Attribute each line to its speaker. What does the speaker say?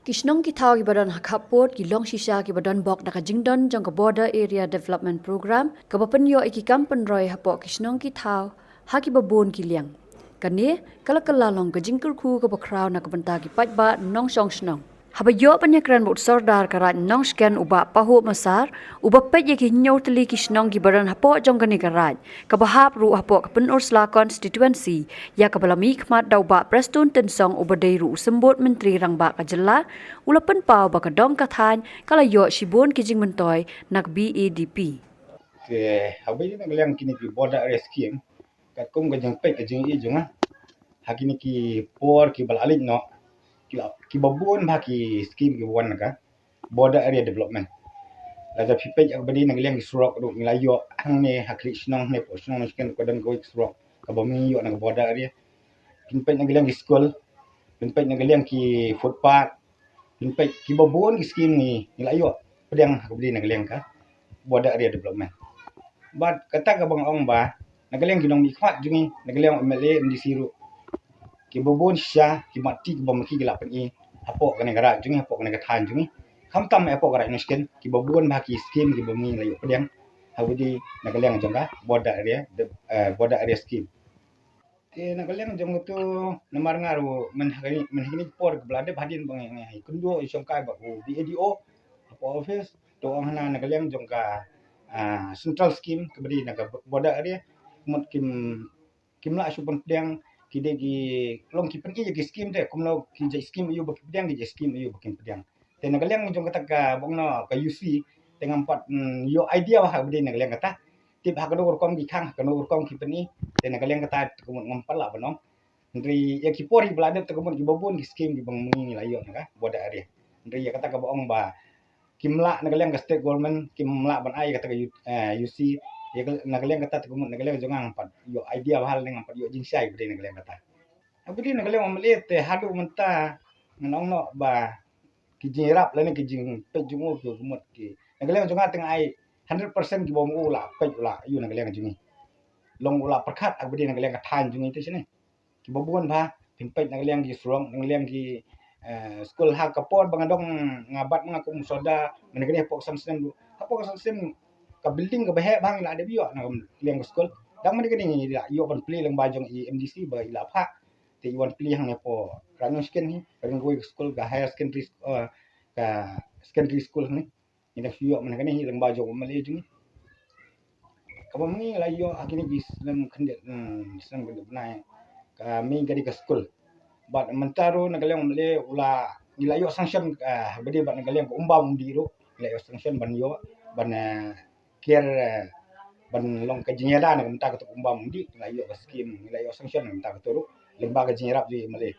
Speaker 1: Kishnong ki thau ki badan hakapot ki long shisha ki badan bok naka jingdon jong ka border area development program ka bapen yo iki kampen roy hapo kishnong ki thau haki babon ki liang kane kala kala long ka jingkur khu ka bakraw naka banta ki patba nong song snong haba yo panya kran bot sordar karat nong scan uba pahu masar uba pet ye ki nyotli kishnong ki badan hapo jong kani karat ka bahap ru hapo ka pen ursla constituency ya ka balami khmat dau ba prestun tensong uba dei ru sembot menteri rangba ka jela ulapan pau ba ka dong ka than kala yo shibon ki jing mentoy nak BADP
Speaker 2: ke habai na galang kini ki border area scheme kat kum ga jang pek jang i jang hakini ki por ki bal alik no ki babun ba ki scheme ki wan ka border area development la da pipej ak badi na galang ki surok do nglayo hang ne hakri snong ne po snong sken ko dan go surok ka bomi yo na border area kin pej na galang ki school kin pej na galang ki footpath kin pej ki babun ki scheme ni nglayo pedang ak badi na galang ka border area development but kata ka bang ong ba nagaleng ginong mi khwat jungi nagaleng MLA mdi siru ki bobon sha ki mati ki bom ki gila pen apo ka negara jungi apo ka negara than jungi kam tam apo ka nusken ki bobon ba ki scheme ki bomi layo pedang hawidi nagaleng jonga border area scheme te nagaleng jong tu namar ngaru men hini por blade badin bang ngai kundo isong kai ba BADO apo office to ang hana nagaleng jong ka central scheme keberi naga border area mot kim la supon pedang kide gi long ki pergi ki scheme te kumlo ki je scheme yu bak pedang ki je scheme yu bakin pedang te nagaleng jong kata ka bongno ka UC dengan empat yo idea ha beri nagaleng kata tip ha kador kom ki khang kador kom ki peni te nagaleng kata kumot ngompal la banong ndri ya ki pori blade te kumot ki bobon ki scheme ki bang ngi la yo naga border area ndri ya kata ka bong ba kimla nagaleng ka state government kimla ban ai kata UC ya nagaleng kata tukum nagaleng jongang pat yo idea hal dengan pat yo jinsai bede nagaleng kata abdi nagaleng mamle te hadu menta nong no ba kijirap lene kijing pejungu ke kumot ki nagaleng jonga teng ai 100% ki bom ula pej ula yu nagaleng jungi long ula perkat abdi nagaleng ka than jungi te sini ki bobon ba pimpej nagaleng ki strong nagaleng ki school ha kapor bangadong ngabat mga kum soda menegani pok samsen pok samsen ka building ka bahe bang la de bio na liang school dang menegani la yo ban play lang bajong MDC ba ila pha te iwan play hang po rano skin ni rano go school ga higher secondary ka secondary school ni ina yo menegani lang bajong mali jung ka bami la yo akini bis lam khande sang go nai ka mi gadi ka school bat mentaro nagaleng mle ula nilayo sanction bede bat nagaleng umbam diro nilayo sanction ban yo ban kier ban long ka jinyada na menta ka umbam di nilayo ka scheme nilayo sanction menta ka turu lembaga jinyarap di male